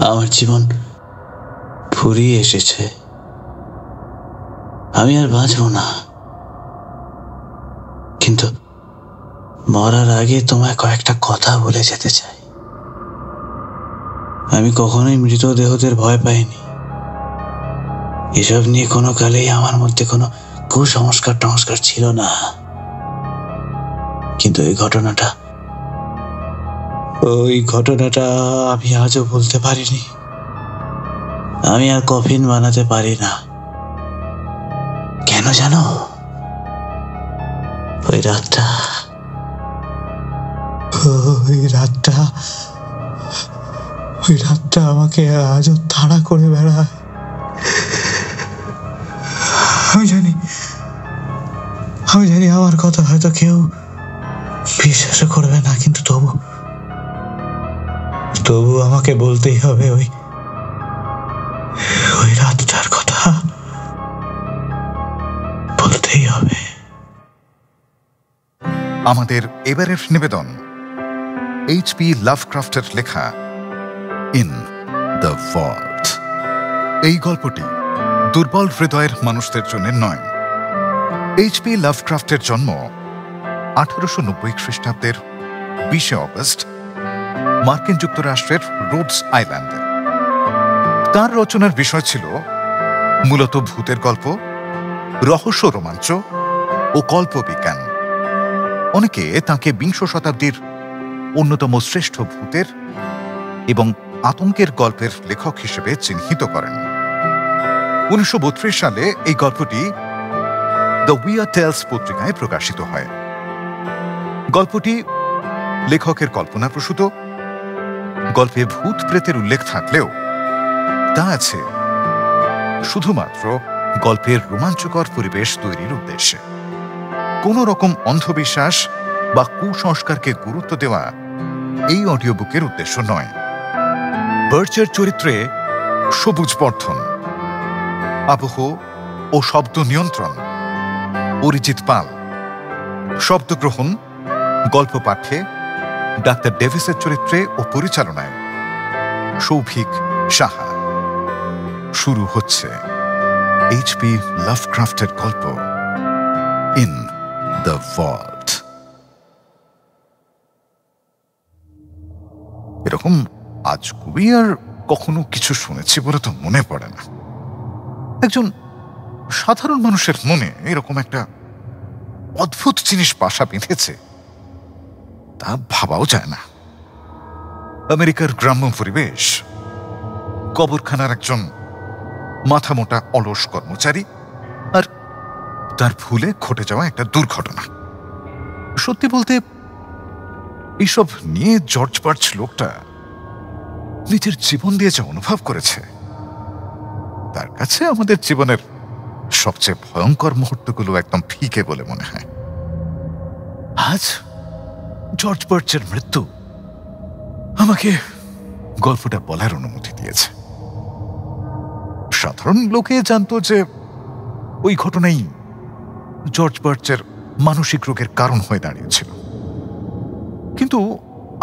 আমার জীবন ফুরিয়ে এসেছে, আমি আর বাঁচব না। কিন্তু মরার আগে তোমায় কয়েকটা কথা বলে যেতে চাই। আমি কখনোই মৃতদেহদের ভয় পাইনি। এসব নিয়ে কোনো কালেই আমার মধ্যে কোনো কুসংস্কার ছিল না। কিন্তু ওই ঘটনাটা আমি আজও বলতে পারিনি। আমি আর কফিন বানাতে পারি না। কেন জানো? ওই রাতটা আমাকে আজও তাড়া করে বেড়ায়। আমি জানি আমার কথা হয়তো কেউ বিশ্বাস করবে না, কিন্তু তবু আমাকে বলতেই হবে ওই রাতটার কথা বলতেই হবে। আমাদের এবারের নিবেদন এইচ.পি. লাভক্রাফটের লেখা ইন দ্য ভল্ট। এই গল্পটি দুর্বল হৃদয়ের মানুষদের জন্য নয়। এইচ.পি. লাভক্রাফটের জন্ম 1890 খ্রিস্টাব্দের 20 অগস্ট মার্কিন যুক্তরাষ্ট্রের রোডস আইল্যান্ডে। তার রচনার বিষয় ছিল মূলত ভূতের গল্প, রহস্য রোমাঞ্চ ও কল্পবিজ্ঞান। অনেকে তাকে বিংশ শতাব্দীর অন্যতম শ্রেষ্ঠ ভূতের এবং আতঙ্কের গল্পের লেখক হিসেবে চিহ্নিত করেন। 1932 সালে এই গল্পটি দ্য উইয়ার্ড টেলস পত্রিকায় প্রকাশিত হয়। গল্পটি লেখকের কল্পনাপ্রসূত। গল্পে ভূত প্রেতের উল্লেখ থাকলেও তা আছে শুধুমাত্র গল্পের রোমাঞ্চকর পরিবেশ তৈরির উদ্দেশ্যে। কোন রকম অন্ধবিশ্বাস বা কুসংস্কারকে গুরুত্ব দেওয়া এই অডিও বুকের উদ্দেশ্য নয়। বার্চের চরিত্রে সবুজ বর্ধন, আবহ ও শব্দ নিয়ন্ত্রণ অরিজিৎ পাল, শব্দগ্রহণ গল্প পাঠে ডাক্তার ডেভিসের চরিত্রে ও পরিচালনায় সৌভিক সাহা। শুরু হচ্ছে এইচ.পি. লাভক্রাফটের গল্প ইন দ্য ভল্ট। এরকম আজ কবি আর কখনো কিছু শুনেছি বলে তো মনে পড়ে না। একজন সাধারণ মানুষের মনে এরকম একটা অদ্ভুত জিনিস বাসা বেঁধেছে তা ভাবাও যায় না। আমেরিকার গ্রাম্য পরিবেশ, কবরখানার একজন মাথামোটা অলস কর্মচারী আর তার ভুলে ঘটে যাওয়া একটা দুর্ঘটনা। সত্যি বলতে এইসব নিয়ে জর্জ বার্চ লোকটা নিজের জীবন দিয়ে যা অনুভব করেছে তার কাছে আমাদের জীবনের সবচেয়ে ভয়ঙ্কর মুহূর্তগুলো একদম ফিকে বলে মনে হয়। আজ জর্জ বার্চের মৃত্যু আমাকে গল্পটা বলার অনুমতি দিয়েছে। সাধারণ লোকে জানতো যে ওই ঘটনাই জর্জ বার্চের মানসিক রোগের কারণ হয়ে দাঁড়িয়েছিল, কিন্তু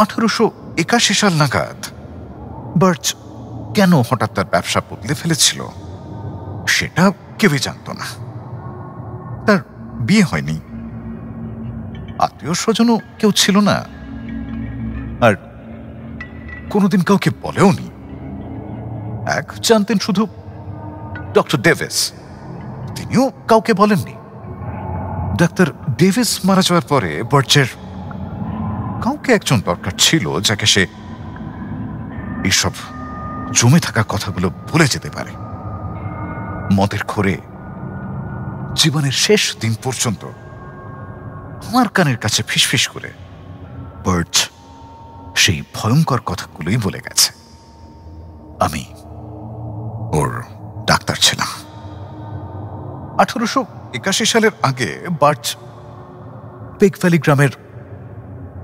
1881 সাল নাগাদ বার্চ কেন হঠাৎ তার ব্যবসা বদলে ফেলেছিল সেটা কেউই জানত না। তার বিয়ে হয়নি, আত্মীয় স্বজনও কেউ ছিল না, আর কোনোদিন কাউকে বলেও নি। এক জানতেন শুধু ডক্টর ডেভিস, তিনিও কাউকে বলেননি। ডাক্তার ডেভিস মারা যাওয়ার পরে বার্চের কাউকে একজন দরকার ছিল যাকে সে এইসব জমে থাকা কথাগুলো ভুলে যেতে পারে। মদের ঘোরে জীবনের শেষ দিন পর্যন্ত আমার কানের কাছে ফিসফিস করে বার্চ সেই ভয়ঙ্কর কথাগুলোই বলে গেছে। আমি ওর ডাক্তার ছিলাম। 1881 সালের আগে বার্চ পেগ ভ্যালি গ্রামের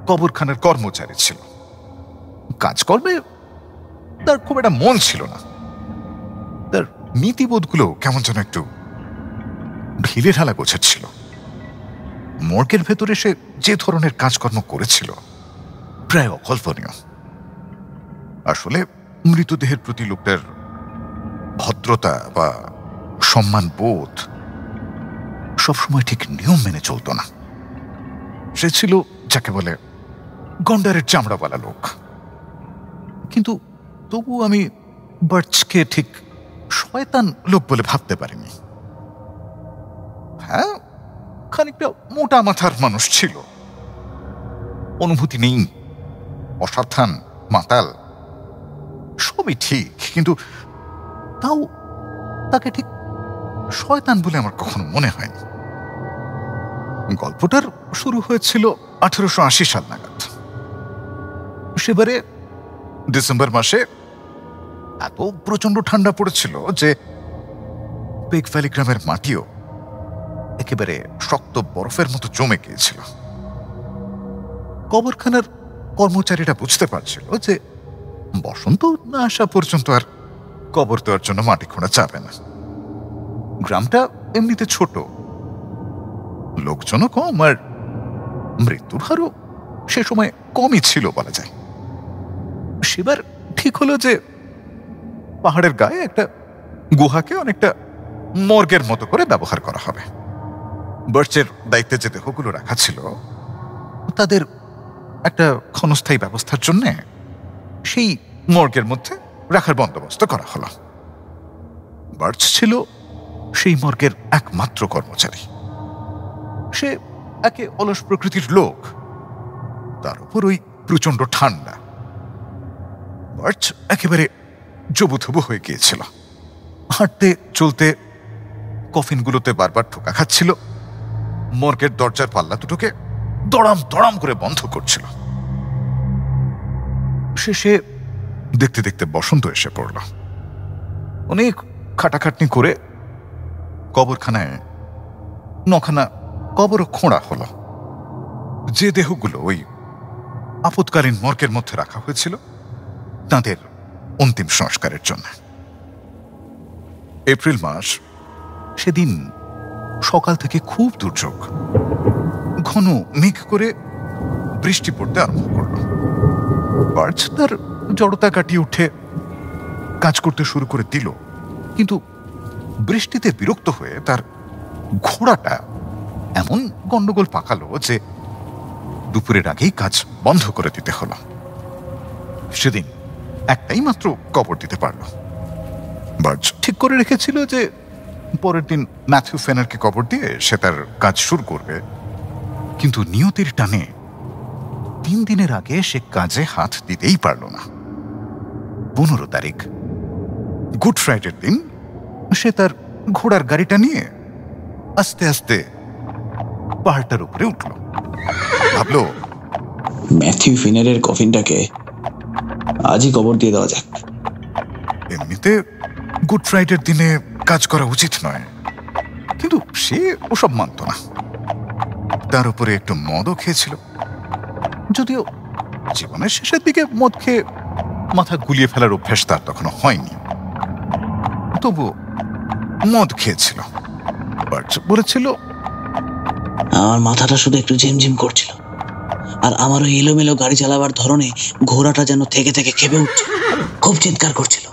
কবরখানার কর্মচারী ছিল। কাজকর্মে তার খুব একটা মন ছিল না। তার নীতিবোধগুলো কেমন যেন একটু ঢিলে ঢালা গোছের ছিল। মর্গের ভেতরে সে যে ধরনের কাজকর্ম করেছিল প্রায় অকল্পনীয়। আসলে মৃতদেহের প্রতি লোকটার ভদ্রতা বা সম্মান বোধ সবসময় ঠিক নিয়ম মেনে চলত না। সে ছিল যাকে বলে গন্ডারের চামড়াওয়ালা লোক। কিন্তু তবু আমি বার্চকে ঠিক শয়তান লোক বলে ভাবতে পারিনি। হ্যাঁ, খানিকটা মোটা মাথার মানুষ ছিল, অনুভূতি নেই, অসাবধান, মাতাল, সবই ঠিক, কিন্তু তাও তাকে ঠিক শয়তান বলে আমার কখনো মনে হয়নি। গল্পটার শুরু হয়েছিল 1880 সাল নাগাদ। সেবারে ডিসেম্বর মাসে এত প্রচন্ড ঠান্ডা পড়েছিল যে পেক ভ্যালি গ্রামের মাটিও একেবারে শক্ত বরফের মতো জমে গিয়েছিল। কবরখানার কর্মচারীরা বুঝতে পারছিল যে বসন্ত না আসা পর্যন্ত আর কবর দেওয়ার জন্য মাটি খোঁড়া যাবে না। গ্রামটা এমনিতে ছোট, লোকজনও কম, আর মৃত্যুর হারও সে সময় কমই ছিল বলা যায়। সেবার ঠিক হলো যে পাহাড়ের গায়ে একটা গুহাকে অনেকটা মর্গের মতো করে ব্যবহার করা হবে। বার্চের দায়িত্বে যে দেহগুলো রাখা ছিল তাদের একটা ক্ষণস্থায়ী ব্যবস্থার জন্য সেই মর্গের মধ্যে রাখার বন্দোবস্ত করা হলো। বার্চ ছিল সেই মর্গের একমাত্র কর্মচারী। সে একে অলস প্রকৃতির লোক, তার উপর ওই প্রচন্ড ঠান্ডা। বার্চ একেবারে জবুথবু হয়ে গিয়েছিল। হাঁটতে চলতে কফিনগুলোতে বারবার ঠোকা খাচ্ছিল, মর্গের দরজার পাল্লা দুটোকে দড়াম দড়াম করে বন্ধ করছিল। শেষে দেখতে দেখতে বসন্ত এসে পড়ল। অনেক খাটাখাটনি করে কবরখানায় 9খানা কবরও খোঁড়া হলো। যে দেহগুলো ওই আপৎকালীন মর্গের মধ্যে রাখা হয়েছিল তাদের অন্তিম সংস্কারের জন্য। এপ্রিল মাস, সেদিন সকাল থেকে খুব দুর্যোগ। ঘন মেঘ করে বৃষ্টি পড়তে আরম্ভ করল। বার্চ তার জড়তা কাটিয়ে উঠে কাজ করতে শুরু করে দিল, কিন্তু বৃষ্টিতে বিরক্ত হয়ে তার ঘোড়াটা এমন গন্ডগোল পাকালো যে দুপুরের আগেই কাজ বন্ধ করে দিতে হলো। সেদিন একটাই মাত্র কবর দিতে পারল। বার্চ ঠিক করে রেখেছিল যে পরের দিন ম্যাথিউ ফেনারকে কবর দিয়ে সে তার কাজ শুরু করবে, কিন্তু নিয়তির টানে 3 দিনের আগে সে কাজে হাত দিতেই পারল না। 15 তারিখ গুড ফ্রাইডের দিন সে তার ঘোড়ার গাড়িটা নিয়ে আস্তে আস্তে পাহাড়টার উপরে উঠল। ভাবল, ম্যাথিউ ফিনারের কফিনটাকে আজই কবর দিয়ে দেওয়া যাক। এমনিতে গুড ফ্রাইডের দিনে কাজ করা উচিত নয়, কিন্তু সে ওসব মানত না। তার উপরে একটু মদও খেয়েছিল, যদিও জীবনের শেষের দিকে মদ খেয়ে মাথা গুলিয়ে ফেলার অভ্যাস তার তখনও হয়নি, তবু মদ খেয়েছিল। বার্চ বলেছিল, আমার মাথাটা শুধু একটু ঝিমঝিম করছিল, আর আমার ওই এলোমেলো গাড়ি চালাবার ধরনে ঘোড়াটা যেন থেকে থেকে খেপে উঠছে, খুব চিৎকার করছিল।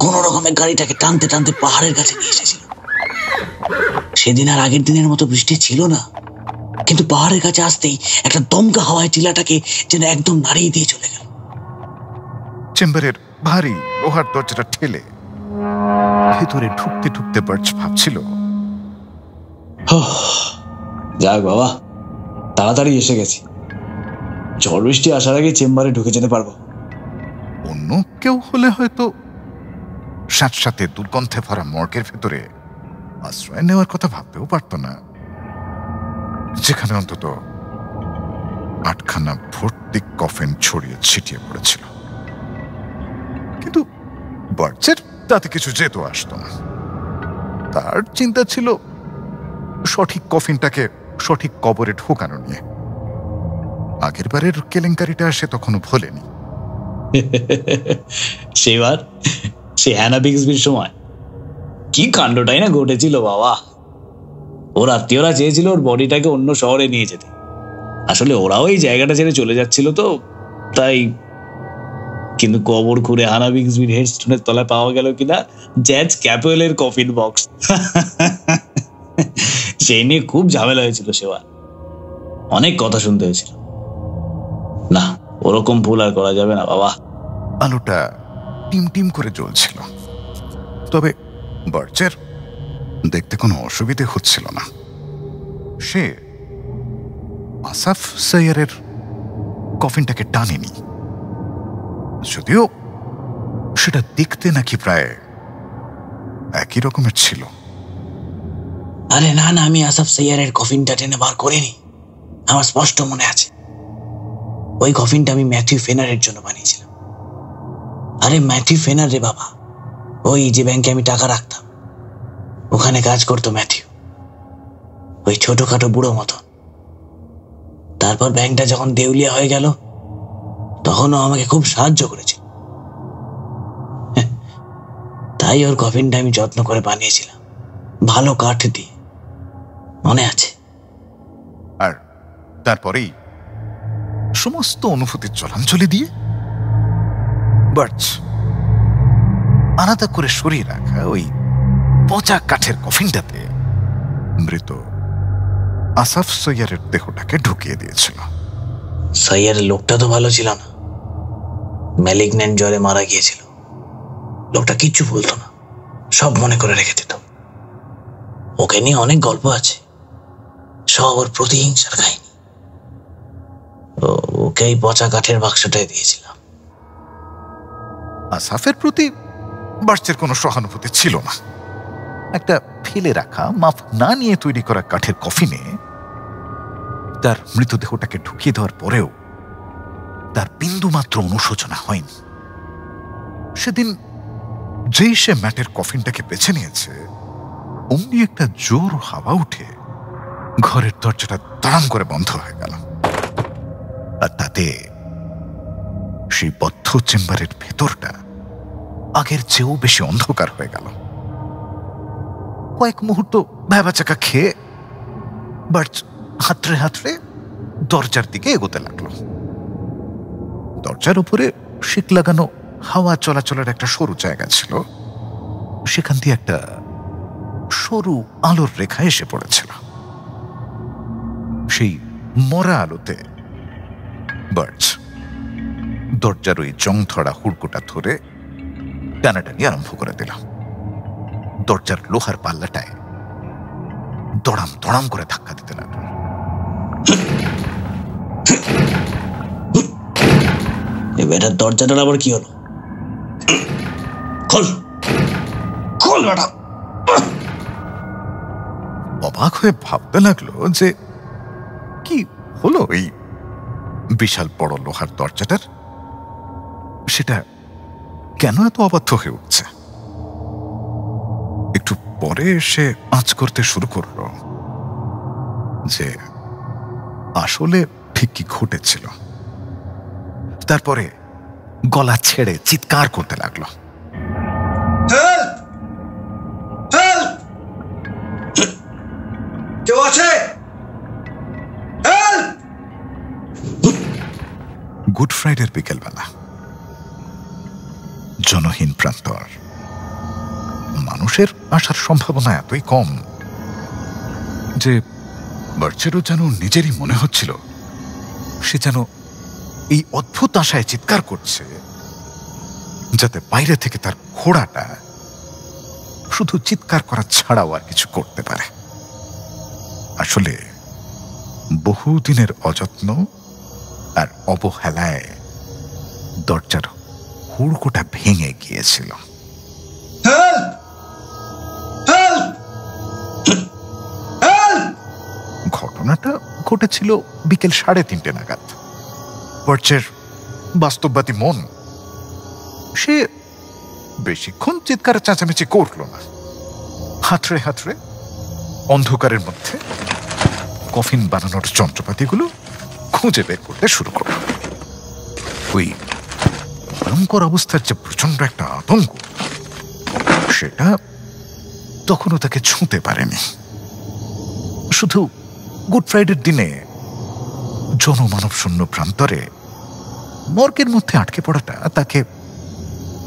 কোন রকমে গাড়িটাকে টানতে টানতে পাহাড়ের কাছে নিয়ে এসেছিল। সেদিন আর আগের দিনের মতো বৃষ্টি ছিল না, কিন্তু পাহাড়ের কাছে আসতেই একটা দমকা হাওয়ায় টিলাটাকে যেন একদম নাড়িয়ে দিয়ে চলে গেল। চেম্বারের ভারী লোহার দরজাটা ঠেলে ভেতরে ঢুকতে ঢুকতে বার্চ ভাবছিল, যাক বাবা, তাড়াতাড়ি এসে গেছি। ঝড় বৃষ্টি আসার আগে চেম্বারে ঢুকে যেতে পারবো। অন্য কেউ হলে হয়তো সাথে দুর্গন্ধে ভরা মর্গের ভেতরে আশ্রয় নেওয়ার কথা ভাবতেও পারত না, যেখানে অন্তত 8খানা ভর্তি কফিন ছড়িয়ে ছিটিয়ে পড়েছিল। কিন্তু বার্চের তাতে কিছু যেত আসতো না। তার চিন্তা ছিল সঠিক কফিনটাকে সঠিক কবরে ঢোকানো নিয়ে। আগের বারের কেলেঙ্কারিটা সে তখনও ভোলেনি। সেবার সে হ্যানা বিক্সবির সময় কি কাণ্ডটাই না ঘটেছিল বাবা। ওর আত্মীয়রা চেয়েছিল ওর বডিটাকে অন্য শহরে নিয়ে যেতে। আসলে ওরাও এই জায়গাটা ছেড়ে চলে যাচ্ছিল, তো তাই কিন্তু কবর খুঁড়ে হানা বিক্সবির হেডস্টোনের তলায় পাওয়া গেল কিনা জ্যাজ ক্যাপওয়েলের কফিন বক্স। সেই নিয়ে খুব ঝামেলা হয়েছিল সেবার, অনেক কথা শুনতে হয়েছিল। না, ওরকম ভুল আর করা যাবে না বাবা। আলোটা টিম টিম করে জ্বলছিল, তবে বার্চের দেখতে কোনো অসুবিধে হচ্ছিল না। সে আসাফ সৈয়রের কফিনটাকে টানেনি, যদিও সেটা দেখতে নাকি প্রায় একই রকমের ছিল। আরে না না, আমি আসাফ সৈয়রের কফিনটা টেনে বার করিনি। আমার স্পষ্ট মনে আছে, ওই কফিনটা আমি ম্যাথিউ ফেনারের জন্য বানিয়েছিলাম। আরে ম্যাথিউ ফেনার রে বাবা, ওই যে ব্যাংকে আমি টাকা রাখতাম, ওখানে কাজ করতো ম্যাথিউ, ওই ছোটখাটো বুড়ো মতো। তারপর ব্যাংকটা যখন দেউলিয়া হয়ে গেল, তখনও আমাকে খুব সাহায্য করেছিল। তাই ওর কফিনটা আমি যত্ন করে বানিয়েছিলাম, ভালো কাঠ দিয়ে, মনে আছে। আর তারপরেই সমস্ত অনুভূতির জলাঞ্জলি দিয়ে বার্চ আলাদা করে সরিয়ে রাখা ওই পচা কাঠের কফিনটাতে মৃত আসাফ সৈয়রের দেহটাকে ঢুকিয়ে দিয়েছিল। সৈয়রের লোকটা তো ভালো ছিল না, ম্যালিগন্যান্ট জ্বরে মারা গিয়েছিল। লোকটা কিচ্ছু বলতো না, সব মনে করে রেখে দিত। ওকে নিয়ে অনেক গল্প আছে, সব ওর প্রতিহিংসার কাহিনী। ওকে এই পচা কাঠের বাক্সটাই দিয়েছিলাম। আসাফের প্রতি বার্চের কোনো সহানুভূতি ছিল না। একটা ফেলে রাখা, মাপ না নিয়ে তৈরি করা কাঠের কফিনে তার মৃতদেহটাকে ঢুকিয়ে দেওয়ার পরেও তার বিন্দু মাত্র অনুশোচনা হয়নি। সেদিন যেই সে ম্যাটের কফিনটাকে বেছে নিয়েছে, অমনি একটা জোর হাওয়া উঠে ঘরের দরজাটা তাড়াম করে বন্ধ হয়ে গেল। আর তাতে সেই বদ্ধ চেম্বারের ভেতরটা আগের চেয়েও বেশি অন্ধকার হয়ে গেল। কয়েক মুহূর্ত ভ্যাবাচাকা খেয়ে বার্চ হাতড়ে হাতড়ে দরজার দিকে এগোতে লাগলো। দরজার উপরে শিক লাগানো হাওয়া চলাচলের একটা সরু জায়গা ছিল, সেখান দিয়ে একটা সরু আলোর রেখা এসে পড়েছিল। সেই মরা আলোতে বার্চ দরজার ওই জং ধরা হুড়কোটা ধরে টানাটানি আরম্ভ করে দিল। দরজার লোহার পাল্লাটায় দড়াম দড়াম করে ধাক্কা দিতে লাগলো। এবার দরজাটার আবার কি হলো? খোল খোল বেটা। অবাক হয়ে ভাবতে লাগলো যে কি হলো এই বিশাল বড় লোহার দরজাটার, সেটা কেন এত অবাধ্য হয়ে উঠছে। একটু পরে সে আঁচ করতে শুরু করলো যে আসলে ঠিক কি ঘটেছিল। তারপরে গলা ছেড়ে চিৎকার করতে লাগলো, কেউ আছে? গুড ফ্রাইডের বিকেলবেলা, জনহীন প্রান্তর, মানুষের আসার সম্ভাবনা এতই কম যে বার্চেরও যেন নিজেরই মনে হচ্ছিল সে যেন এই অদ্ভুত আশায় চিৎকার করছে যাতে বাইরে থেকে তার ঘোড়াটা শুধু চিৎকার করা ছাড়াও আর কিছু করতে পারে। আসলে বহুদিনের অযত্ন আর অবহেলায় দরজার হুড়কোটা ভেঙে গিয়েছিল। ঘটনাটা ঘটেছিল বিকেল 3:30 নাগাদ। বার্চের বাস্তববাদী মন, সে বেশিক্ষণ চিৎকার চেঁচামেচি করল না। হাতড়ে হাতড়ে অন্ধকারের মধ্যে কফিন বানানোর যন্ত্রপাতিগুলো খুঁজে বের করতে শুরু করল। ওই ভয়ঙ্কর অবস্থার যে প্রচন্ড একটা আতঙ্ক, সেটা তখনও তাকে ছুঁতে পারেনি। শুধু গুড ফ্রাইডের দিনে জনমানব শূন্য প্রান্তরে মর্গের মধ্যে আটকে পড়াটা তাকে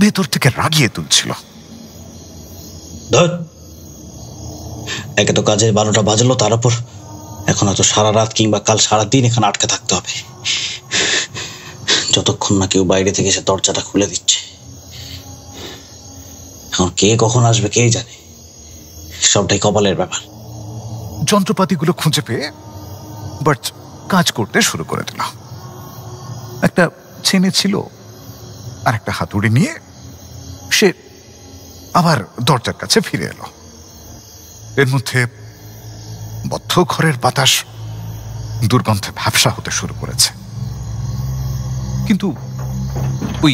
ভেতর থেকে রাগিয়ে তুলছিল। ধর, একে তো কাজের 12টা বাজলো, তার উপর এখন হয়তো সারা রাত কিংবা কাল সারাদিন এখানে আটকে থাকতে হবে, যতক্ষণ না কেউ বাইরে থেকে এসে দরজাটা খুলে দিচ্ছে। এখন কে কখন আসবে কে জানে, সবটাই কপালের ব্যাপার। যন্ত্রপাতিগুলো খুঁজে পেয়ে বার্চ কাজ করতে শুরু করে দিল। একটা ছেনে ছিল আর একটা হাতুড়ি নিয়ে সে আবার দরজার কাছে ফিরে এলো। এর মধ্যে বদ্ধ ঘরের বাতাস দুর্গন্ধে ভ্যাপসা হতে শুরু করেছে, কিন্তু ওই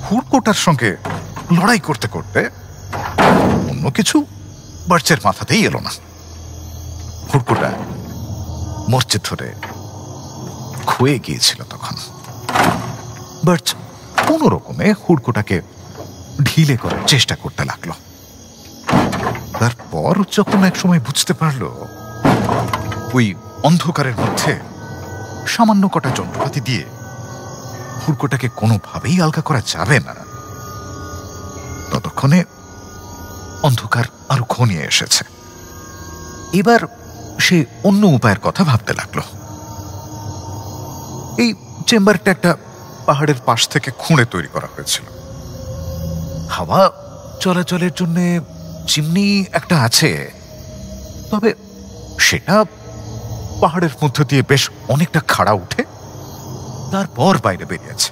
হুড়কোটার সঙ্গে লড়াই করতে করতে অন্য কিছু বার্চের মাথাতেই এলো না। হুড়কোটা মরচে ধরে ক্ষয়ে গিয়েছিল তখন। বার্চ কোনো রকমে হুড়কোটাকে ঢিলে করার চেষ্টা করতে লাগলো। তারপর যখন এক সময় বুঝতে পারলো ওই অন্ধকারের মধ্যে সামান্য কটা যন্ত্রপাতি দিয়ে হুড়কোটাকে কোনোভাবেই আলগা করা যাবে না, ততক্ষণে অন্ধকার আরো ঘনিয়ে এসেছে। এবার সে অন্য উপায়ের কথা ভাবতে লাগলো। এই চেম্বারটা একটা পাহাড়ের পাশ থেকে খুঁড়ে তৈরি করা হয়েছিল। হাওয়া চলাচলের জন্য চিমনি একটা আছে, তবে সেটা পাহাড়ের মধ্য দিয়ে বেশ অনেকটা খাড়া উঠে তারপর বাইরে বেরিয়েছে।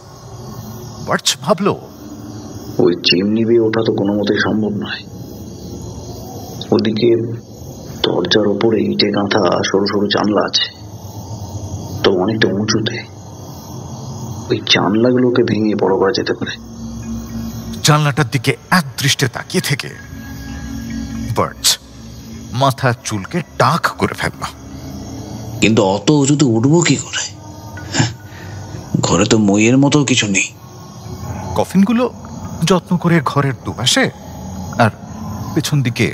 বার্চ ভাবলো, ওই চিমনি বেয়ে ওঠা তো কোনো মতেই সম্ভব নয়। ওদিকে দরজার ওপরে ইটে গাঁথা সরু সরু জানলা আছে, তো অনেকটা উঁচুতে। ওই জানলাগুলোকে ভেঙে বড় করা যেতে পারে। জানলাটার দিকে এক দৃষ্টে তাকিয়ে থেকে বার্চ মাথা চুলকে টাক করে ফেলল। কিন্তু অত উঁচুতে উঠবো কি করে? ঘরে তো মইয়ের মতো কিছু নেই। কফিনগুলো যত্ন করে ঘরের দুপাশে আর পেছন দিকে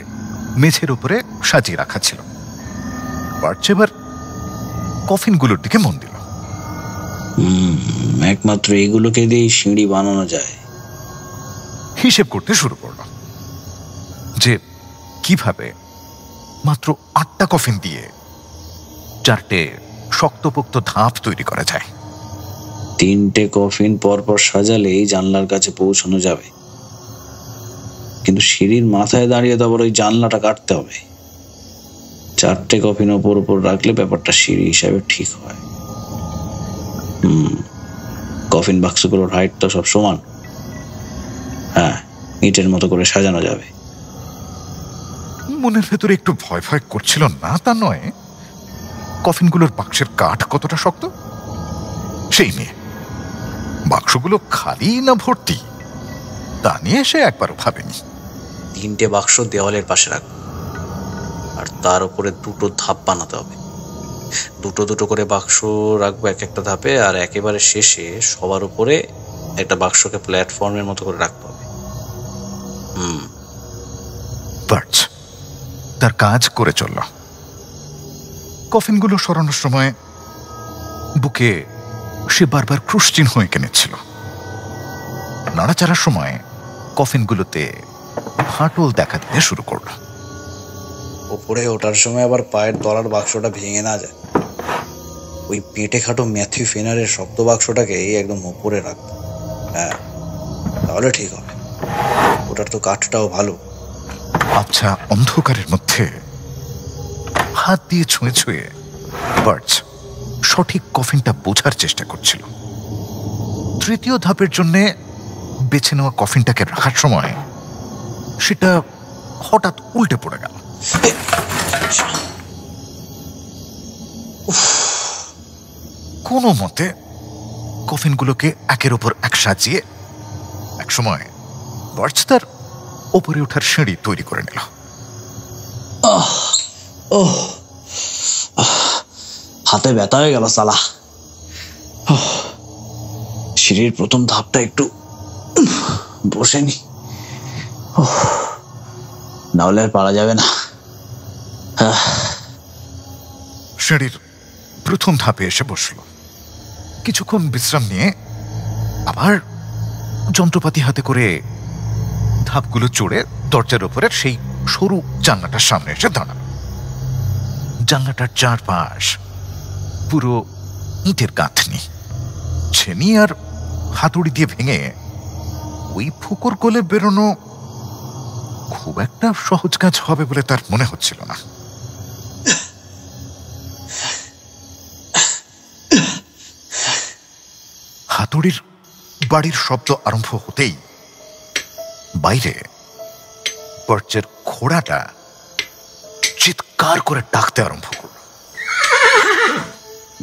মেঝের উপরে সাজিয়ে রাখা ছিল। বার্চ এবার কফিনগুলোর দিকে মন দিল। একমাত্র এগুলোকে দিয়ে সিঁড়ি বানানো যায়। হিসেব করতে শুরু করল যে কিভাবে মাত্র 8টা কফিন দিয়ে 4টে শক্তপোক্ত ধাপ তৈরি করা যায়। 3টে কফিন পরপর সাজালেই জানলার কাছে পৌঁছানো যাবে, কিন্তু সিঁড়ির মাথায় দাঁড়িয়ে তো আবার ওই জানলাটা কাটতে হবে। 4টে কফিন ওপর উপর রাখলে ব্যাপারটা সিঁড়ি হিসাবে ঠিক হয়। কফিন বাক্সগুলোর হাইট তো সব সমান। হ্যাঁ, ইটের মতো করে সাজানো যাবে। মনের ভেতরে একটু ভয় ভয় করছিল না তা নয়, কফিনগুলোর বাক্সের কাঠ কতটা শক্ত সেই নিয়ে। বাক্সগুলো খালি না ভর্তি তা নিয়ে সে একবারও ভাবেনি। 3টে বাক্স দেওয়ালের পাশে রাখবো, আর তার উপরে 2টো ধাপ বানাতে হবে। 2 করে বাক্স রাখবো এক একটা ধাপে, আর একেবারে শেষে সবার উপরে একটা বাক্সকে প্ল্যাটফর্মের মতো করে রাখতে হবে। বার্চ তার কাজ করে চলল। কফিনগুলো সরানোর সময় বুকে সে বারবার ক্রুশচিহ্ন এঁকে নিচ্ছিল। নাড়াচাড়ার সময় কফিনগুলোতে ফাটল দেখা দিতে শুরু করল। উপরে ওঠার সময় আবার পায়ের তলার বাক্সটা ভেঙে না যায়। ওই পেটে খাটো ম্যাথিউ ফেনারের শক্ত বাক্সটাকে একদম উপরে রাখবো। হ্যাঁ, তাহলে ঠিক হবে। ওটার তো কাঠটাও ভালো। আচ্ছা, অন্ধকারের মধ্যে হাত দিয়ে ছুঁয়ে ছুঁয়ে বার্চ সঠিক কফিনটা বোঝার চেষ্টা করছিল। 3য় ধাপের জন্য বেছে নেওয়া কফিনটাকে রাখার সময় সেটা হঠাৎ উল্টে পড়ে গেল। কোনো মতে কফিনগুলোকে একের ওপর এক সাজিয়ে এক সময় বার্চ তার ওপরে ওঠার সিঁড়ি তৈরি করে নিল। হাতে ব্যথা হয়ে গেল সালা। সিঁড়ির প্রথম ধাপটা একটু বসেনি, নাহলে আর পারা যাবে না। সিঁড়ির প্রথম ধাপে এসে বসল। কিছুক্ষণ বিশ্রাম নিয়ে আবার যন্ত্রপাতি হাতে করে ধাপগুলো চড়ে দরজার উপরের সেই সরু জানলাটার সামনে এসে দাঁড়াল। জানলাটার চারপাশ পুরো ইটের গাঁথনি, ছেনি আর হাতুড়ি দিয়ে ভেঙে ওই ফুকর কোলে বেরোনো খুব একটা সহজ কাজ হবে বলে তার মনে হচ্ছিল না। হাতুড়ির বাড়ির শব্দ আরম্ভ হতেই বাইরে বার্চের ঘোড়াটা চিৎকার করে ডাকতে আরম্ভ করল।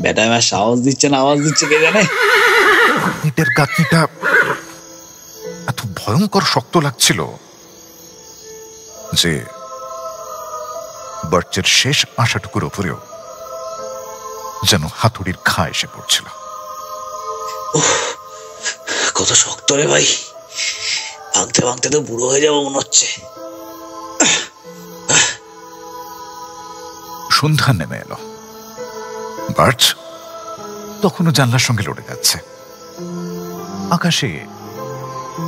বেটা আমার সাহস দিচ্ছে না, আওয়াজ দিচ্ছে কে জানে। ইটের গাঁথনিটা এত ভয়ঙ্কর শক্ত লাগছিল যে বার্চের শেষ আশাটুকুর উপরেও যেন হাতুড়ির ঘা এসে পড়ছিল। কত শক্ত রে ভাই, ভাঙতে ভাঙতে তো বুড়ো হয়ে যাবো মনে হচ্ছে। সন্ধ্যা নেমে এলো। বার্চ তখনও জানলার সঙ্গে লড়ে যাচ্ছে। আকাশে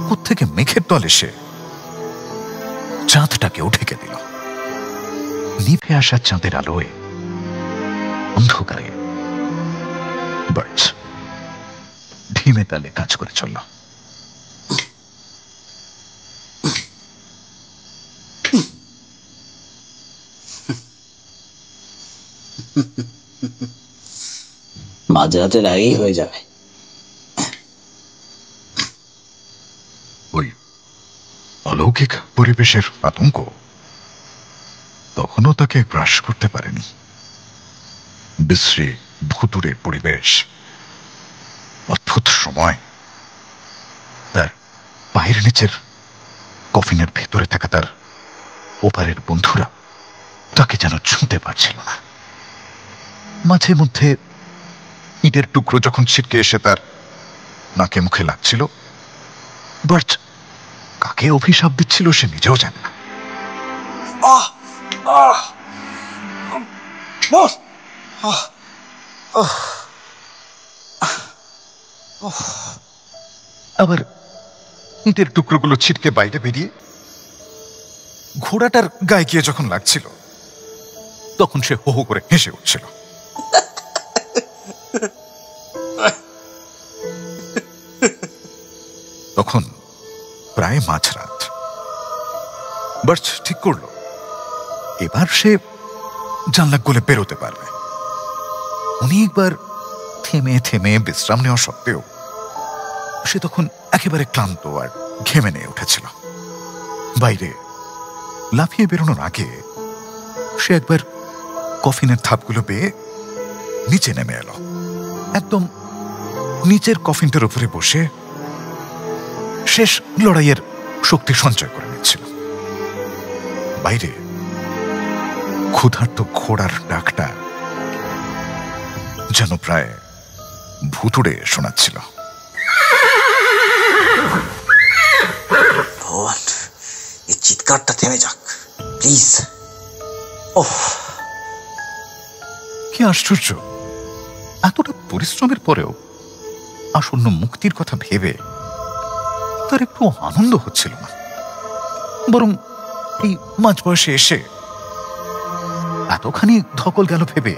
কোত্থেকে মেঘের দল এসে চাঁদটাকেও ঢেকে দিল। নিভে আসা চাঁদের আলোয় অন্ধকারে বার্চ ঢিমে তালে কাজ করে চলল। মাঝরাতের আগেই হয়ে যাবে। ওই অলৌকিক পরিবেশের আতঙ্ক তখনও তাকে গ্রাস করতে পারেনি। বিশ্রী ভুতুড়ে পরিবেশ, অদ্ভুত সময়, তার পায়ের নিচের কফিনের ভেতরে থাকা তার ওপারের বন্ধুরা তাকে যেন ছুঁতে পারছিল না। মাঝে মধ্যে ইটের টুকরো যখন ছিটকে এসে তার নাকে মুখে লাগছিল, বার্চ কাকে অভিশাপ দিচ্ছিল সে নিজেও জানে না। আবার ইটের টুকরোগুলো ছিটকে বাইরে বেরিয়ে ঘোড়াটার গায়ে গিয়ে যখন লাগছিল তখন সে হো হো করে হেসে উঠছিল। তখন প্রায় মাঝরাত। বার্চ ঠিক করল এবার সে জানলা গলে বেরোতে পারবে। অনেকবার থেমে থেমে বিশ্রাম নেওয়া সত্ত্বেও সে তখন একেবারে ক্লান্ত আর ঘেমে নিয়ে উঠেছিল। বাইরে লাফিয়ে বেরোনোর আগে সে একবার কফিনের ধাপগুলো বেয়ে নিচে নেমে এলো। একদম নিচের কফিনটার উপরে বসে শেষ লড়াইয়ের শক্তি সঞ্চয় করে নিচ্ছিল। বাইরে ক্ষুধার্ত ঘোড়ার ডাকটা যেন প্রায় ভুতুড়ে শোনাচ্ছিল। ভগবান, এই চিৎকারটা থেমে যাক প্লিজ। কি আশ্চর্য, এতটা পরিশ্রমের পরেও আসন্ন মুক্তির কথা ভেবে তার একটু আনন্দ হচ্ছিল না, বরং এই মাঝ বয়সে এসে এতখানি ধকল গেল ভেবে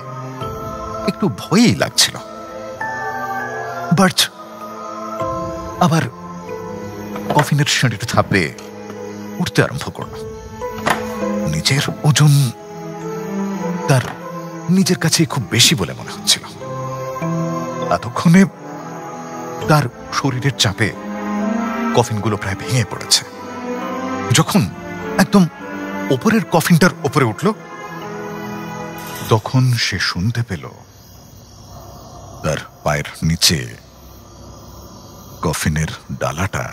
একটু ভয়ই লাগছিল। বার্চ আবার কফিনের সিঁড়ির ধাপে উঠতে আরম্ভ করল। নিজের ওজন তার নিজের কাছে খুব বেশি বলে মনে হচ্ছিল। এতক্ষণে তার শরীরের চাপে কফিনগুলো প্রায় ভেঙে পড়েছে। যখন একদম ওপরের কফিনটার ওপরে উঠল তখন সে শুনতে পেল তার পায়ের নিচে কফিনের ডালাটা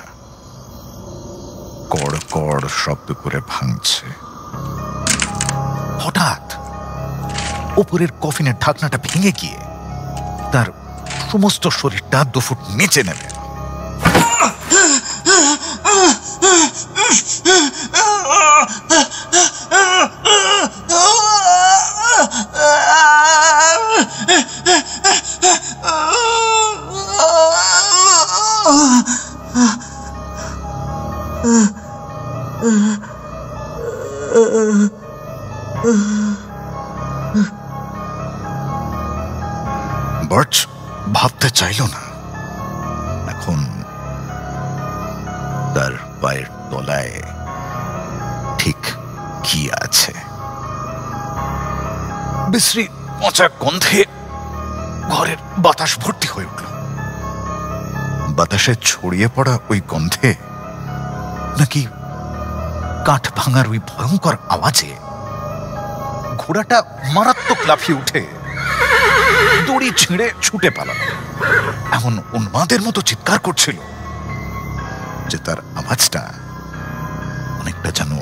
কড় কড় শব্দ করে ভাঙছে। হঠাৎ ওপরের কফিনের ঢাকনাটা ভেঙে গিয়ে তার সমস্ত শরীরটা 2 ফুট নিচে নেমে এলো। বার্চ ভাবতে চাইল না এখন তার পায়ের তলায় ঠিক কি আছে। বিশ্রী পচা গন্ধে ঘরের বাতাস ভর্তি হয়ে উঠল। বাতাসে ছড়িয়ে পড়া ওই গন্ধে নাকি কাঠ ভাঙার ওই ভয়ঙ্কর আওয়াজে ঘোড়াটা মারাত্মক লাফিয়ে উঠে দড়ি ছিঁড়ে ছুটে পালাল। এমন উন্মাদের মতো চিৎকার করছিল যে তার আওয়াজটা অনেকটা যেন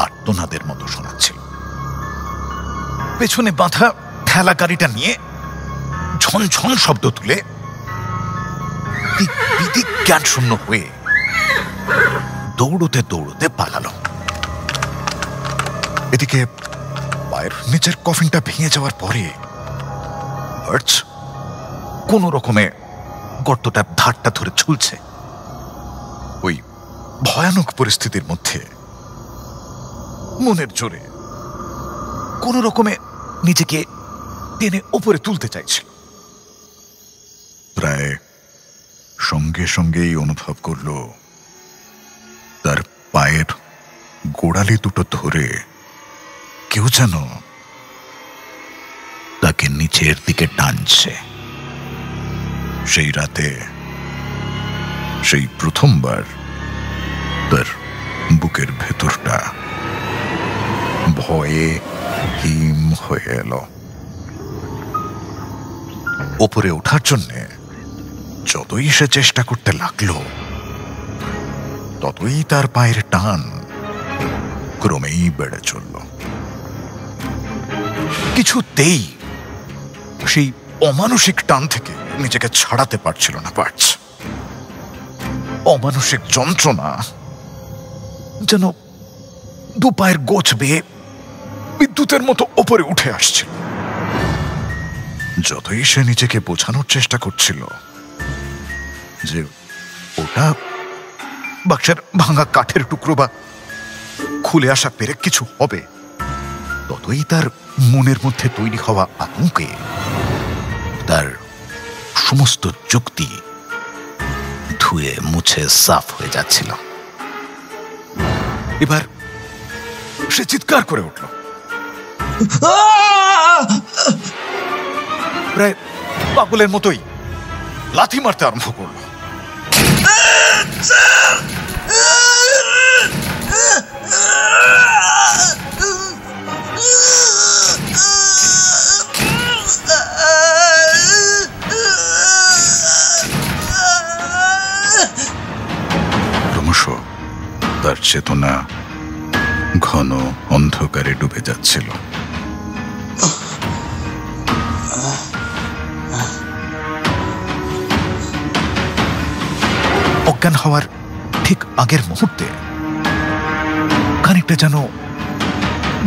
আর্তনাদের মতো শোনাচ্ছিল। পেছনে বাঁধা ঠেলা গাড়িটা নিয়ে ঝনঝন শব্দ তুলে বিদিক জ্ঞান শূন্য হয়ে দৌড়তে দৌড়তে পালালো। এদিকে পায়ের নিচের কফিনটা ভেঙে যাওয়ার পরে বার্চ কোন রকমে গর্তটার ধারটা ধরে ঝুলছে। ওই ভয়ানক পরিস্থিতির মধ্যে মনের জোরে কোন রকমে নিজেকে টেনে উপরে তুলতে চাইছিল। প্রায় সঙ্গে সঙ্গেই অনুভব করল তার পায়ের গোড়ালি দুটো ধরে কেউ যেন তাকে নিচের দিকে টানছে। সেই রাতে সেই প্রথমবার তার বুকের ভেতরটা ভয়ে হিম হয়ে এলো। ওপরে ওঠার জন্যে যতই সে চেষ্টা করতে লাগলো ততই তার পায়ের টান ক্রমেই বেড়ে চলল। কিছুতেই সেই অমানসিক টান থেকে নিজেকে ছাড়াতে পারছিল না বার্চ। অমানসিক যন্ত্রণা যেন দু পায়ের গোছ বেয়ে বিদ্যুতের মতো ওপরে উঠে আসছিল। যতই সে নিজেকে বোঝানোর চেষ্টা করছিল যে ওটা বাক্সের ভাঙা কাঠের টুকরো বা খুলে আসা পেরেক কিছু হবে, ততই তার মনের মধ্যে তৈরি হওয়া আতঙ্কে তার সমস্ত যুক্তি ধুয়ে মুছে সাফ হয়ে যাচ্ছিল। এবার সে চিৎকার করে উঠল, প্রায় পাগলের মতোই লাথি মারতে আরম্ভ করল। ক্রমশ তার চেতনা ঘন অন্ধকারে ডুবে যাচ্ছিল। অজ্ঞান হওয়ার ঠিক আগের মুহূর্তে খানিকটা যেন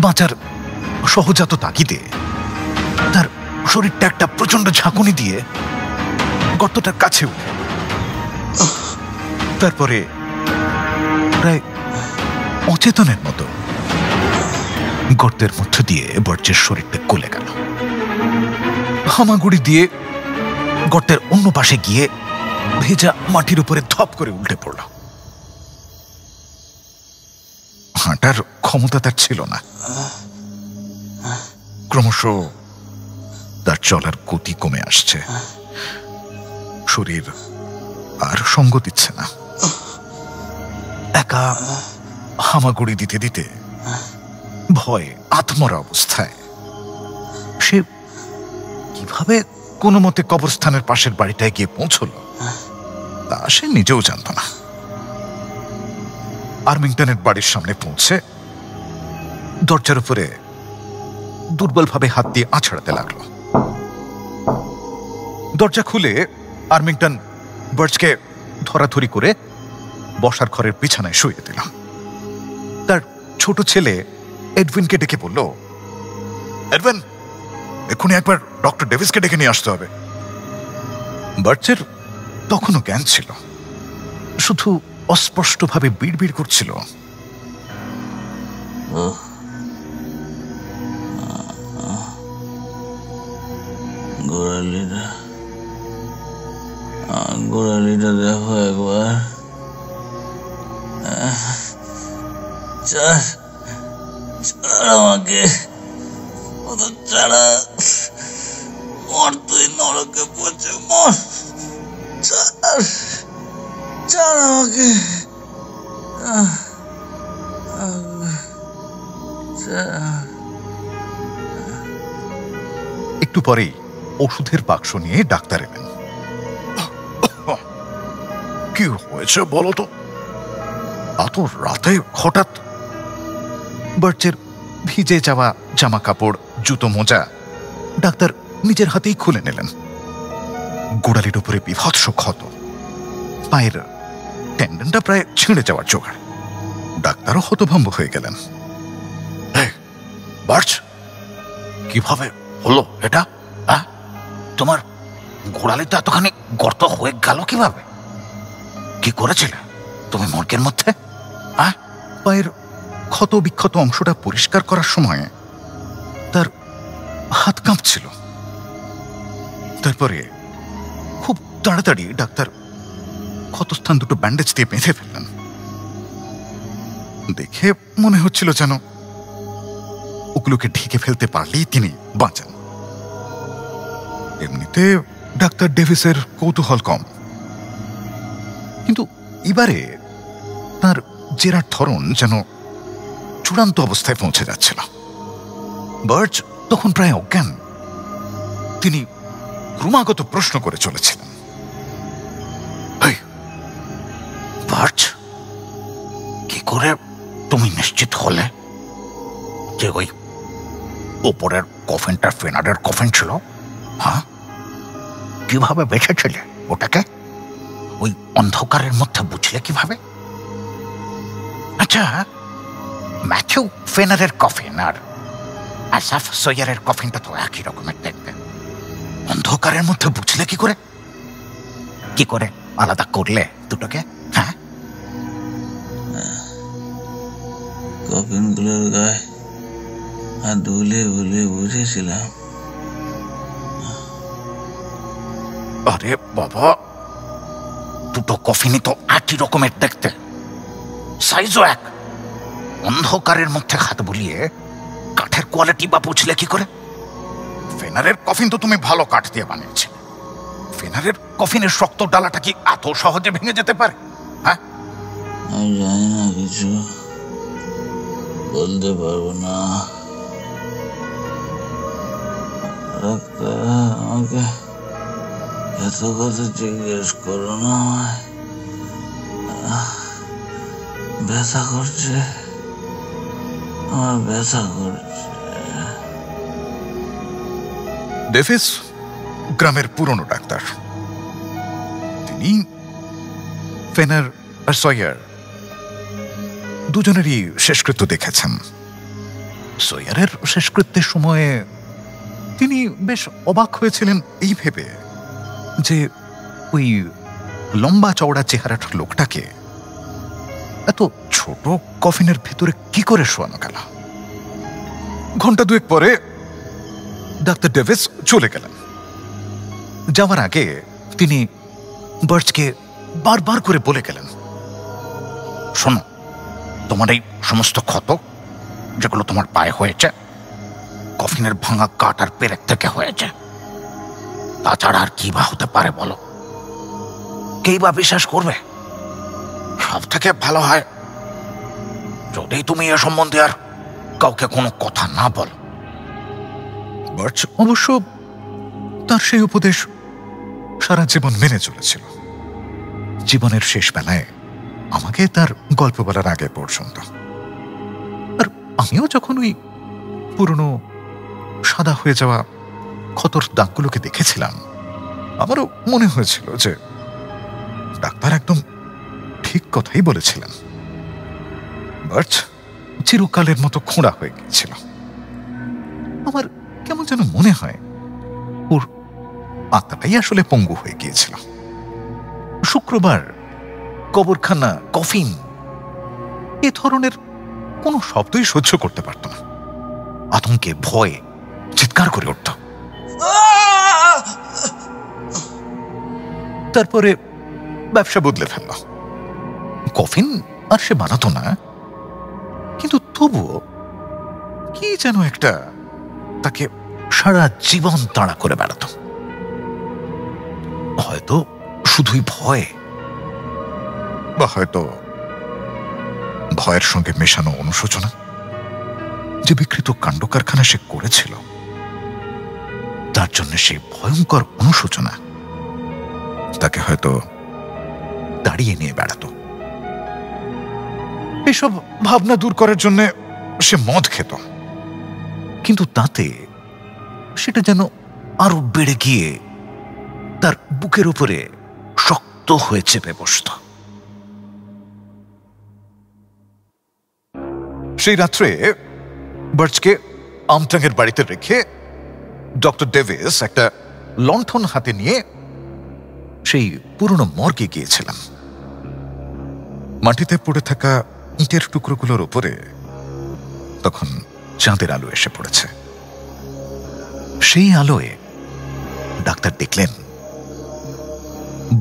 বাঁচার সহজাত তাগিদে তার শরীরটা একটা প্রচন্ড ঝাঁকুনি দিয়ে গর্তটার কাছে উঠে, তারপরে প্রায় অচেতনের মতো গর্তের মধ্য দিয়ে বার্চের শরীরটা গলে গেল। হামাগুড়ি দিয়ে গর্তের অন্য পাশে গিয়ে ভেজা মাটির উপরে ধপ করে উল্টে পড়ল। হাঁটার ক্ষমতা তার ছিল না। ক্রমশ তার চলার গতি কমে আসছে, শরীর আর সঙ্গ দিচ্ছে না। একা হামাগুড়ি দিতে দিতে ভয়ে আত্মরা অবস্থায় সে কিভাবে কোনো মতে কবরস্থানের পাশের বাড়িটায় গিয়ে পৌঁছল তা সে নিজেও জানত না। আর্মিংটনের বাড়ির সামনে পৌঁছে দরজার উপরে দুর্বলভাবে হাত দিয়ে আছড়াতে লাগলো। দরজা খুলে আর্মিংটন বার্চকে ধরাধরি করে বসার ঘরের বিছানায় শুয়ে দিল। তার ছোট ছেলে এডউইনকে ডেকে বলল, এডউইন, এক্ষুনি একবার ডক্টর ডেভিসকে ডেকে নিয়ে আসতে হবে। বার্চের তখনও জ্ঞান ছিল, শুধু অস্পষ্টভাবে বিড়বিড় করছিল, গোড়ালিটা দেখো একবার। আমাকে ছাড়া মর, তুই নরকে পচে মর। ছাড় আমাকে। একটু পরেই ওষুধের বাক্স নিয়ে ডাক্তার এলেন। কি হয়েছে বলো তো? এত রাতে হঠাৎ? বার্চের ভিজে যাওয়া জামা কাপড়, জুতো, মোজা ডাক্তার নিজের হাতেই খুলে নিলেন। গোড়ালির উপরে বিভৎস ক্ষত, পায়ের টেন্ডনটা প্রায় ছিঁড়ে যাওয়ার জোগাড়। ডাক্তারও হতভম্ব হয়ে গেলেন। বার্চ, কিভাবে হলো এটা? তোমার গোড়ালিতে এতখানি গর্ত হয়ে গেল কিভাবে? কি করেছিলে তুমি মর্গের মধ্যে? পায়ের ক্ষত বিক্ষত অংশটা পরিষ্কার করার সময় তার হাত কাঁপছিল। তারপরে খুব তাড়াতাড়ি ডাক্তার ক্ষতস্থান দুটো ব্যান্ডেজ দিয়ে বেঁধে ফেললেন। দেখে মনে হচ্ছিল যেন ওগুলোকে ঢেকে ফেলতে পারলেই তিনি বাঁচান। এমনিতে ডাক্তার ডেভিসের কৌতূহল কম, কিন্তু এবারে তার জেরার ধরন যেন চূড়ান্ত অবস্থায় পৌঁছে যাচ্ছিল। বার্চ তখন প্রায় অজ্ঞান। তিনি ক্রমাগত প্রশ্ন করে চলেছিলেন। বার্চ, কি করে তুমি নিশ্চিত হলে যে ওই উপরের কফিনটা ফেনারের কফিন ছিল? কিভাবে বেঁচেছিলে ওটাকে? ওই অন্ধকারের মধ্যে বুঝলে কিভাবে? আচ্ছা, ম্যাথিউ ফেনারের কফিন আর আসাফ সয়ারের কফিনটা তো একই রকমের দেখতে। অন্ধকারের মধ্যে বুঝলে কি করে? কি করে আলাদা করলে দুটোকে? কফিনগুলোর গায়ে হাত বুলিয়ে বুলিয়ে বুঝেছিলাম। আরে বাবা, দুটো কফিনই তো একই রকমের দেখতে, সাইজও এক। অন্ধকারের মধ্যে হাত বুলিয়ে কাঠের কোয়ালিটি বা বুঝলে কি করে? ফেনারের কফিন তো তুমি ভালো কাঠ দিয়ে বানিয়েছে। ফেনারের কফিনের শক্ত ডালাটা কি এত সহজে ভেঙে যেতে পারে? আমি জানি না, কিছু বলতে পারবো না। আমাকে এত কথা জিজ্ঞেস করো না। ব্যথা করছে, আমার ব্যথা করছে। ডেভিস গ্রামের পুরনো ডাক্তার। তিনি ফেনার আর সয়ার দুজনেরই শেষকৃত্য দেখেছেন। সয়ারের শেষকৃত্যের সময়ে তিনি বেশ অবাক হয়েছিলেন এই ভেবে যে ওই লম্বা চওড়া চেহারাটার লোকটাকে এত ছোট কফিনের ভেতরে কি করে শোয়ানো গেল। ঘন্টা দুয়েক পরে ডাক্তার ডেভিস চলে গেলেন। যাওয়ার আগে তিনি বার্চকে বারবার করে বলে গেলেন, শোনো, তোমার এই সমস্ত ক্ষত যেগুলো তোমার পায়ে হয়েছে, কফিনের ভাঙা কাঠ আর পেরেক থেকে হয়েছে। তাছাড়া আর কি বা হতে পারে বলো? কেই বা বিশ্বাস করবে? সব থেকে ভালো হয় যদি তুমি এ সম্বন্ধে আর কাউকে কোনো কথা না বলো। বার্চ অবশ্য তার সেই উপদেশ সারা জীবন মেনে চলেছিল। জীবনের শেষ বেলায় আমাকে তার গল্প বলার আগে পর্যন্ত। আর আমিও যখন ওই পুরনো সাদা হয়ে যাওয়া ক্ষতর দাগগুলোকে দেখেছিলাম, আমারও মনে হয়েছিল যে ডাক্তার একদম ঠিক কথাই বলেছিলেন। বার্চ চিরকালের মতো খোঁড়া হয়ে গিয়েছিল। আমার কেমন যেন মনে হয় ওর আত্মাটাই আসলে পঙ্গু হয়ে গিয়েছিল। শুক্রবার কবরখানা, কফিন এ ধরনের কোনো শব্দই সহ্য করতে পারত না। আতঙ্কে ভয়ে চিৎকার করে উঠত। তারপরে ব্যবসা বদলে ফেলল। কফিন আর সে বানাতো না, কিন্তু তবুও কি যেন একটা তাকে সারা জীবন তাড়া করে বেড়াত। হয়তো শুধুই ভয়, বা হয়তো ভয়ের সঙ্গে মেশানো অনুশোচনা। যে বিকৃত কাণ্ড কারখানা সে করেছিল, তার জন্য সে ভয়ঙ্কর অনুশোচনা তাকে হয়তো দাঁড়িয়ে নিয়ে বেড়াত। এসব ভাবনা দূর করার জন্য সে মদ খেত, কিন্তু তাতে সেটা যেন আরো বেড়ে গিয়ে তার বুকের উপরে শক্ত হয়ে চেপে বসত। সেই রাত্রে বার্চকে আমটাঙের বাড়িতে রেখে ডক্টর ডেভিস একটা লণ্ঠন হাতে নিয়ে সেই পুরনো মর্গে গিয়েছিলাম। মাটিতে পড়ে থাকা ইটের টুকরোগুলোর উপরে তখন চাঁদের আলো এসে পড়েছে। সেই আলোয় ডাক্তার দেখলেন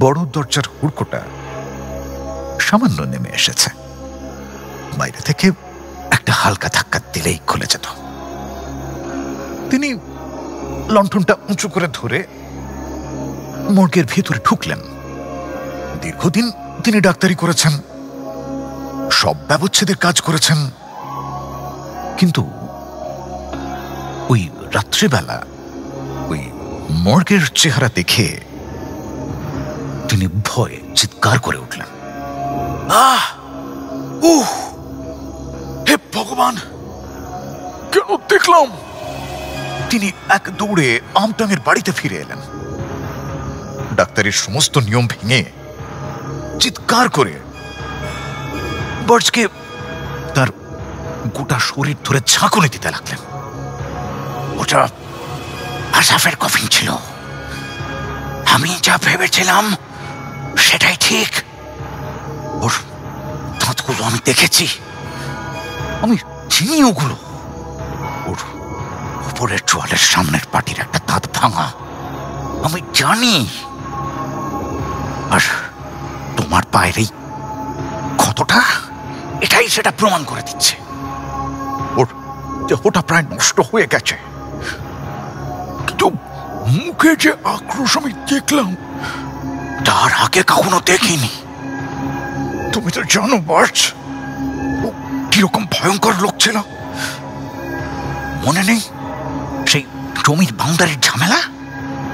বড় দরজার হুড়কোটা সামান্য নেমে এসেছে। বাইরে থেকে একটা হালকা ধাক্কা দিলেই খুলে যেত। তিনি লণ্ঠনটা উঁচু করে ধরে মর্গের ভেতরে ঢুকলেন। দীর্ঘদিন তিনি ডাক্তারি করেছেন, সব ব্যবচ্ছেদের কাজ করেছেন, কিন্তু ওই রাত্রিবেলা ওই মর্গের চেহারা দেখে তিনি ভয়ে চিৎকার করে উঠলেন, আহ! উহ! হে ভগবান, কেন দেখলাম! তিনি এক দৌড়ে আমটাঙের বাড়িতে ফিরে এলেন। ডাক্তারের সমস্ত নিয়ম ভেঙে চিৎকার করে বার্চকে তার গোটা শরীর ধরে ঝাঁকুনি দিতে লাগলেন। ওটা আসাফের কফিন ছিল। আমি যা ভেবেছিলাম সেটাই ঠিক। ওর দাঁতগুলো আমি দেখেছি, আমি চিনি ওগুলো। ওর উপরের চোয়ালের সামনের পাটির একটা দাঁত ভাঙা, আমি জানি। আর তোমার পায়ের এই ক্ষতটা এটাই সেটা প্রমাণ করে দিচ্ছে। ওর দেহটা প্রায় নষ্ট হয়ে গেছে, কিন্তু মুখে যে আক্রোশ আমি দেখলাম তার আগে কখনো দেখিনি। তুমি তো জানো বার্চ, ও কিরকম ভয়ঙ্কর লোক ছিল। মনে নেই সেই জমির বাউন্ডারির ঝামেলা?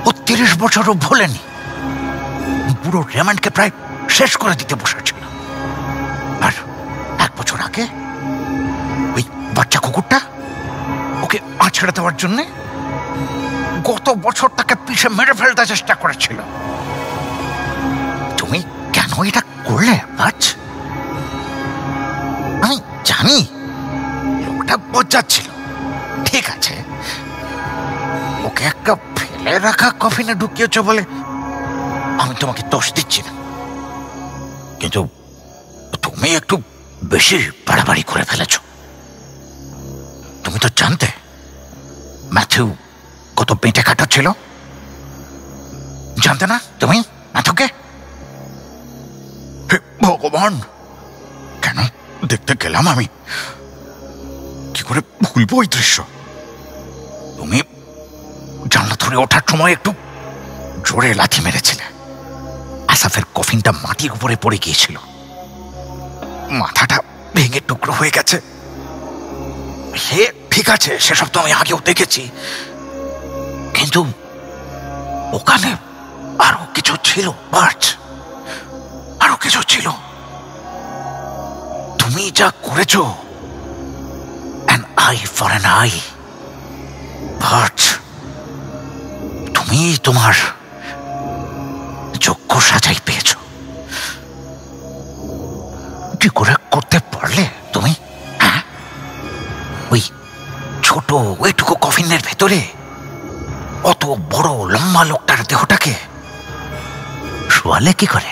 ও 30 বছরও ভোলেনি। পুরো রেমান্ডকে প্রায় শেষ করে দিতে বসেছিল। আর 1 বছর আগে ওই বাচ্চা কুকুরটা ওকে আছড়ে দেওয়ার জন্য গত বছর তাকে পিছে মেরে ফেলতে চেষ্টা করেছিল। তুমি কেন এটা করলে বাচ? আমি জানি লোকটা বজ্জাত ছিল, ঠিক আছে। ওকে একটা ফেলে রাখা কফিনে ঢুকিয়েছ বলে আমি তোমাকে দোষ দিচ্ছি না, কিন্তু তুমি একটু বেশি বাড়াবাড়ি করে ফেলেছ। তুমি তো জানতে ম্যাথিউ কত পেটে কাটা ছিল, জানতে না তুমি ম্যাথুকে? হে ভগবান, কেন দেখতে গেলাম আমি? কি করে ভুলবো ওই দৃশ্য? তুমি জানলা ধরে ওঠার সময় একটু জোরে লাথি মেরেছিলে। আসাফের কফিনটা মাটির উপরে পড়ে গিয়েছিল, মাথাটা ভেঙে টুকরো হয়ে গেছে। হে ঠিক আছে, সেসব তো আমি আগেও দেখেছি, কিন্তু ওখানে আরো কিছু ছিল বার্চ, আরো কিছু ছিল। তুমি যা করেছো, an eye for an eye, birch, তুমি তোমার যোগ্য সাজাই পেয়েছ। কি করে করতে পারলে তুমি? হ্যাঁ, ওই ছোট ওইটুকু কফিনের ভেতরে অত বড় লম্বা লোকটার দেহটাকে শোয়ালে কি করে?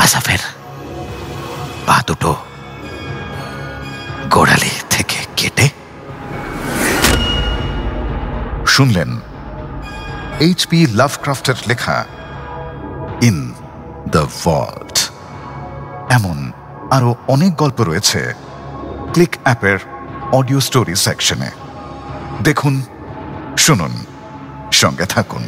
আসাফের পা দুটো গোড়ালি থেকে কেটে। শুনলেন এইচপি লাভক্রাফটের লেখা ইন দ্য ভল্ট। এমন আরো অনেক গল্প রয়েছে ক্লিক অ্যাপের অডিও স্টোরি সেকশনে। দেখুন, শুনুন, সঙ্গে থাকুন।